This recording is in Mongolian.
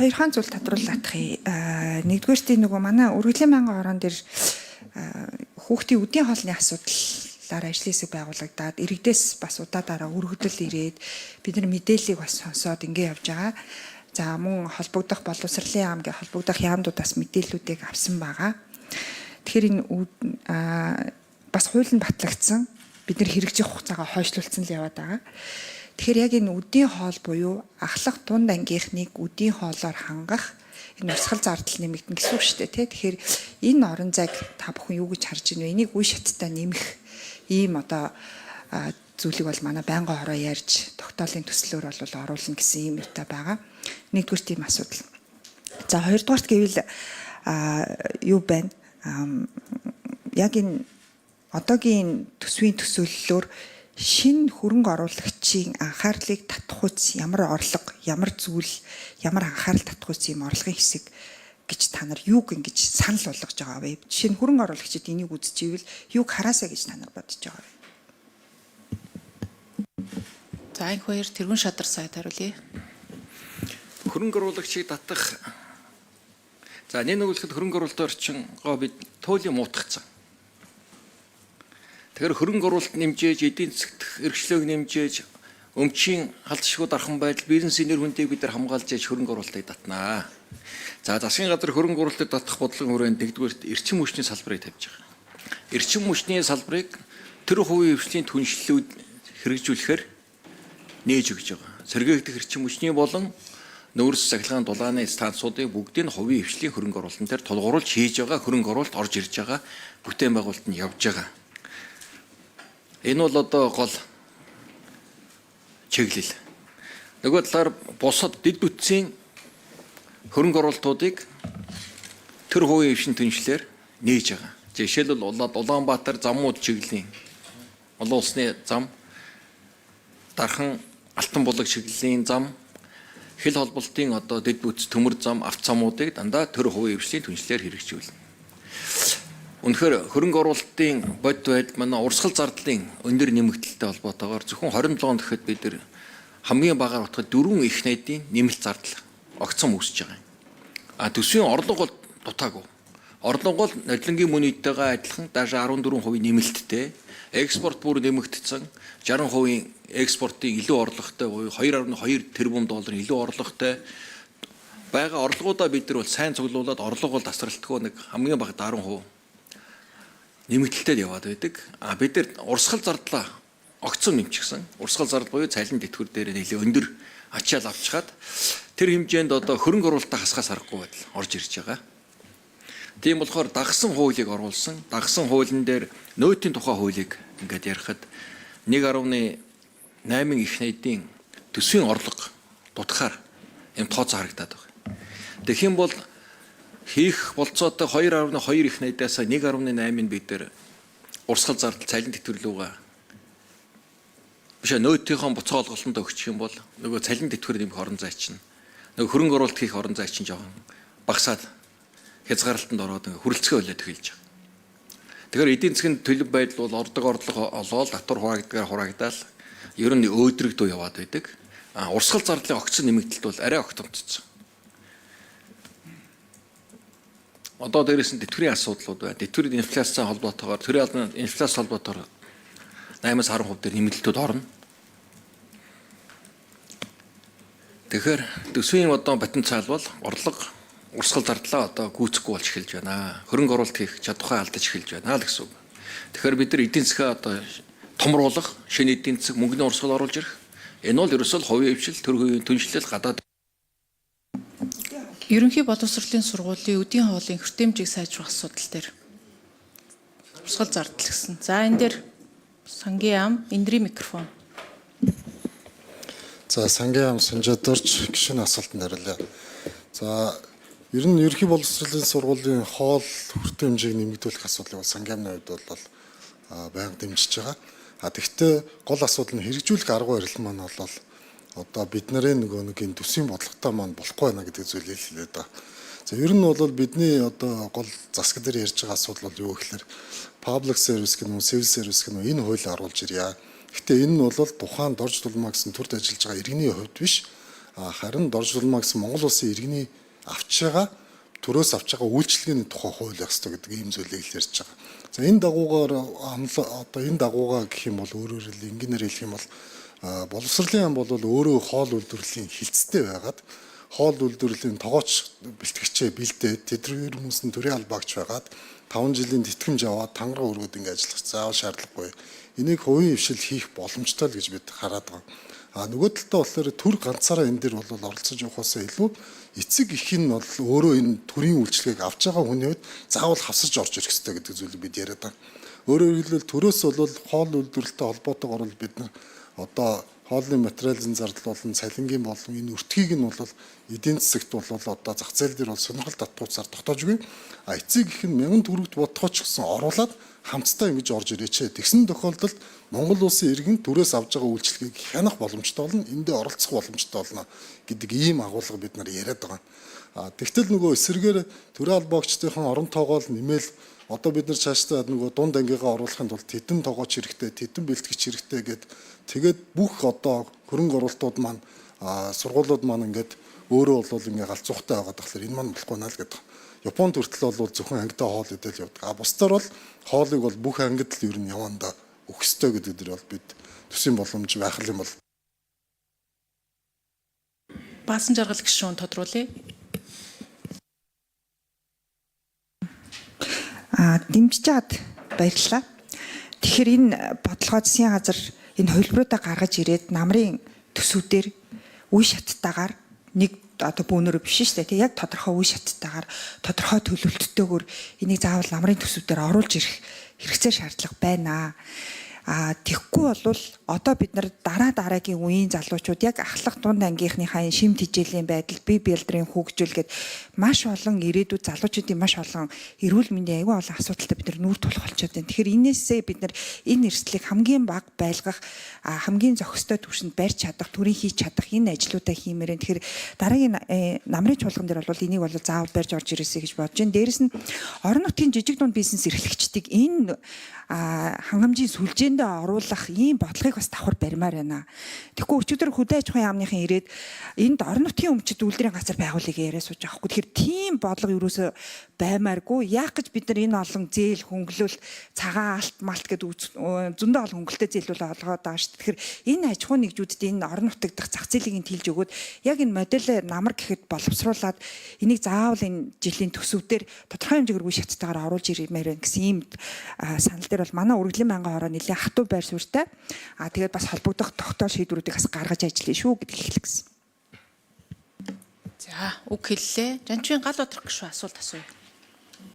хоёрхан зүйл тодруулах юм. Нэгдүгээртийн нөгөө манай үргэлжлэн мянган орон дээр хүүхдийн үдийн хоолны асуудлаар ажлын хэсэг байгуулагдаад иргэдээс бас удаадараа өргөдөл ирээд бид нар мэдээллийг бас сонсоод ингэ явж байгаа. За мөн холбогдох боловсролын яамгийн холбогдох яамдуудаас мэдээллүүдийг авсан байгаа. Тэгэхээр энэ бас хууль нь батлагдсан. Бид нар хэрэгжих хугацаагаа хойшлуулсан л яваад байгаа. Тэгэхээр яг энэ үдийн хоол буюу ахлах дунд ангийнхныг үдийн хоолоор хангах энэ урсгал зардал нэмэгдэн гэсэн үг шүү дээ тий. Тэгэхээр энэ орон зайг та бүхэн юу гэж харж байна вэ? Энийг үе шаттай нэмэх ийм одоо зүйлийг бол манай байнгын хороо ярьж тогтоолын төслөөр бол оруулна гэсэн ийм юутай байгаа. Нэгдүгээр тийм асуудал. За хоёрдугаарт гэвэл юу байна? Яг энэ одоогийн төсвийн төсөөллөөр шинэ хөрөнгө оруулагчийн анхаарлыг татахуйц ямар орлого, ямар зүйл, ямар анхаарал татахуйц юм орлогын хэсэг гэж та нар юуг ингэж санал болгож байгаа вэ? Жишээ нь хөрөнгө оруулагчид энийг үзчихвэл юуг хараасаа гэж та нар бодож байгаа вэ? За энэ хоёр тэргүүн шадар сайд хариулъя. Хөрөнгө оруулагчийг татах. За нэг үлдэхэд хөрөнгө оруулалт орчингоо бид туйлын муутгацсан. Тэгэхээр хөрөнгө оруулалт нэмжээж, эдийн засгт эрхчлөөг нэмжээж, өмчийн халдшгүй дархан байдал, бизнесийн нэр хүндийг бид нар хамгаалж яж хөрөнгө оруулалтыг татнаа. За засгийн газар хөрөнгө оруулалтыг татах бодлогын хүрээнд нэгдүгээр эрчим хүчний салбарыг тавьж байгаа. Эрчим хүчний салбарыг тэр хувийн хвшлийн түншлэлүүд хэрэгжүүлэхээр нээж өгч байгаа. Сэргээгдэх эрчим хүчний болон нөөц цахилгаан дулааны станцуудыг бүгдийг хувийн хвшлийн хөрөнгө оруулалтын дээр тулгуурлаж хийж байгаа, хөрөнгө оруулалт орж ирж байгаа, бүтээн байгуулалтанд явж байгаа. Энэ бол одоо гол чиглэл. Нөгөө талаар бусад дэд бүтцийн хөрөнгө оруулалтуудыг тэр хувийн хвшин түншлэлээр нээж байгаа. Жишээлбэл Улаанбаатар замууд чиглэлийн олон улсны зам, Дархан Алтан булаг чиглэлийн зам, хил холболтын одоо дэд бүтц төмөр зам, авто замуудыг дандаа тэр хувийн хвшлийн түншлэлээр хэрэгжүүлнэ. Үнэхээр хөрөнгө оруулалтын бодит байдал манай урсгал зардлын өндөр нэмэгдэлтэй холбоотойгоор зөвхөн 27 гэхэд бид нар хамгийн багаар утгад 4 их найдын нэмэлт зардал огцом үүсэж байгаа. Төсвийн орлого бол дутаагүй. Орлого бол нодлонгийн мөнийтэйгээ адилхан дааш 14% нэмэлттэй, экспорт бүр нэмэгдсэн 60% экспортын илүү орлоготой, 2.2 тэрбум долларын илүү орлоготой байгаа орлогоудаа бид нар бол сайн цуглуулад орлого бол тасралтгүй нэг хамгийн бага 10% нэмэгдэлтэй яваад байдаг. Бид нар урсгал зардлаа огцом нэмчихсэн. Урсгал зардал буюу цалин тэтгэвэр дээр нэлээд өндөр ачаал авчгаад тэр хэмжээнд одоо хөрөнгө оруулалтаа хасгаас аргагүй байдал орж ирж байгаа. Тийм болохоор дагсан хуулийг оруулсан. Дагсан хуулийн дээр нөөтийн тухай хуулийг ингээд ярихад 1.8 их найдын төсвийн орлого дутахаар юм тооцоо харагдаад байгаа. Тэгэх юм бол хийх болцоотой 2.2 их найдаас 1.8-ыг бид нар урсгал зардал цалин тэтгэвэрлүүгээ биш нөөтийнхөө буцаа олголтонд өгчих юм бол нөгөө цалин тэтгэвэр нэмэх орон зай чинь нөгөө хөрөнгө оруулалт хийх орон зай чинь жоохон багасаад хязгаарлалтанд ороод хүрэлцгээ болоод эхэлж байгаа. Тэгэхээр эдийн засгийн төлөв байдал бол ордог орлого олоод татвар хураагдаал ер нь өөдрөгдөө яваад байдаг. Урсгал зардлын огцон нэмэгдэлт бол арай огтомцсон. Одоо дээрээс нь тэтгэврийн асуудлууд байна. Тэтгэврийн инфляцийн холбоотойгоор төрийн инфляци холбоотойгоор 8-10% дээр нэмэлтүүд орно. Тэгэхээр төсвийн одоо потенциал бол орлого урсгал зардлаа одоо гүйцэхгүй болж эхэлж байна. Хөрөнгө оруулалт хийх чадвараа алдаж эхэлж байна л гэсэн үг. Тэгэхээр бид нар эдийн засгаа одоо томруулах, шинэ эдийн засаг мөнгөний урсгал оруулж ирэх. Энэ бол ерөөсөө хувийн хвшил, төр хувийн түншлэл гадаад Ерөнхий боловсролын сургуулийн үдийн хоолын хүртээмжийг сайжруулах асуудал дээр урсгал зардал гэсэн. За энэ дээр сангийн ам, эндрийн микрофон. За сангийн ам Санжидорч гишүүний асуултанд хариулъя. За ер нь ерөнхий боловсролын сургуулийн хоол хүртээмжийг нэмэгдүүлэх асуудлыг сангийн амны хувьд бол байнга дэмжиж байгаа. Тэгэхдээ гол асуудал нь хэрэгжүүлэх арга барил маань бол одоо бид нарын нэг энэ төсвийн бодлоготой маань болохгүй байна гэдэг зүйлийг хэлээд байгаа. За ер нь бол бидний одоо гол засаг дээр ярьж байгаа асуудал бол юу гэхээр public service гэх юм уу, civil service гэх юм уу энэ хуулийг оруулж ирье. Гэхдээ энэ нь бол тухайн дорж тулмаа гэсэн төрд ажиллаж байгаа иргэний хувьд биш. Харин доржуулмаа гэсэн Монгол улсын иргэний авч байгаа төрөөс авч байгаа үйлчилгээний тухай хууль байх ёстой гэдэг ийм зүйлийг л ярьж байгаа. За энэ дагуугаар одоо энэ дагуугаа гэх юм бол өөрөөр хэл энгийнээр хэлэх юм бол боловсролын ам бол өөрөө хоол үйлдвэрлэлийн хилцтэй байгаад хоол үйлдвэрлэлийн тогооч бэлтгэгчээ бэлдээд тэдгээр хүмүүс нь төрийн албаагч байгаад 5 жилийн тэтгэмж аваад тангараа өргөд ингэ ажиллах заавал шаардлагагүй. Энийг хувийн хвшил хийх боломжтой л гэж бид хараад байгаа. Нөгөө талдаа болохоор төр ганцаараа энэ дээр бол оролцож явахаас илүү эцэг их нь бол өөрөө энэ төрийн үйлчлэгийг авч байгаа хүний хувьд заавал хавсарч орж ирэх хэрэгтэй гэдэг зүйлийг бид яриад байгаа. Өөрөөр хэлбэл төрөөс бол хоол үйлдвэрлэлтэй холбоотойгоор бол бид нар одоо хоолны материалын зардал болон цалингийн болон энэ өртгийг нь бол эдийн засагт бол одоо зах зээл дээр бол сонирхол татварцаар тогтоожгүй. Эцэг их нь 1000 төгрөгт бодтогч гэсэн оруулаад хамтдаа ингэж орж ирээч. Тэгсэн тохиолдолд Монгол улсын иргэн төрөөс авж байгаа үйлчлэгийг хянах боломжтой болно, эндээ оролцох боломжтой болно гэдэг ийм агуулга бид нар яриад байгаа. Тэгтэл нөгөө эсрэгээр төрийн албаагчдын орон тоогоо л нэмэл одоо бид нар цаашдаа нөгөө дунд ангигаа оруулахын тулд тэдэн тоогооч хэрэгтэй, тэдэн бэлтгэгч хэрэгтэй гэд тэгээд бүх одоо хөрөнгө оруулалтууд маань сургуулиуд маань ингээд өөрөө бол ингээ галзуухтай байгаа тэгэхээр энэ маань болохгүй наа л гэдэг. Японд хүртэл бол зөвхөн ангидаа хоол идэл явдаг. Бусдаар бол хоолыг бол бүх ангид л ер нь явандаа өгөхстэй гэдэг дээр бол бид төсвийн боломж байх юм бол. Баасан жаргал гишүүн тодруулъя. Дэмжиж чад баярлалаа. Тэгэхээр энэ бодлогоо засгийн газар энэ хувилбаруудаа гаргаж ирээд намрын төсвүүдээр үе шаттайгаар нэг одоо бөөнөрөө биш шүү дээ. Яг тодорхой үе шаттайгаар тодорхой төлөвлөлттэйгээр энийг заавал намрын төсвүүдээр оруулж ирэх хэрэгцээ шаардлага байна. Тэгэхгүй бол одоо бид нар дараагийн үеийн залуучууд яг ахлах дунд ангийнхныхаа шим тэжээлийн байдал, бие биедрийн хөгжүүлгээд маш олон ирээдүйд залуучуудын маш олон эрүүл мэндийн аюул олон асуудалтай бид нар нүүр тулах болчиход байна. Тэгэхээр энээсээ бид нар энэ эрсдлийг хамгийн бага байлгах, хамгийн зохистой түвшинд барьж чадах, төрийн хийж чадах энэ ажлуудаа хиймээрэн. Тэгэхээр дараагийн намрын чуулган дээр бол энийг бол заавал барьж орж ирээсэй гэж бодож байна. Дээрэс нь орон нутгийн жижиг дунд бизнес эрхлэгчдийг энэ хангамжийн сүлжээндээ оруулах ийм бодлогыг бас давхар барьмаар байна. Тэгэхгүй өчигдөр хөдөө аж ахуйн яамныхан ирээд энд орон нутгийн өмчөд үйлдвэрийн газар байгуулъя гэж яриа сууж байгаа хгүй. Тэгэхээр тийм бодлого юусоо баймааргүй. Яах гэж бид нар энэ олон зээл хөнгөлөлт, цагаан алт малт гэдэг зөндөө олон хөнгөлөлтөй зээлүүл олгоод байгаа шүү. Тэгэхээр энэ аж ахуйн нэгжүүдэд энэ орон нутаг дахь зах зээлийг тэлж өгөөд яг энэ модель намар гэхэд боловсруулад энийг заавал энэ жилийн төсөвдөр тодорхой хэмжээгээр үе шаттайгаар оруулж ирмээр байна гэсэн ийм санал дээр бол манай үргэлжлэн мянган хороо нэлээд хатуу байр суурьтай. Тэгээд бас холбогдох тогтоол шийдвэрүүдийг бас гаргаж ажиллая шүү гэдгийг хэлэх гэсэн. За, үг хэллээ. Жанчийн гал утрах гişүү асуулт асууя.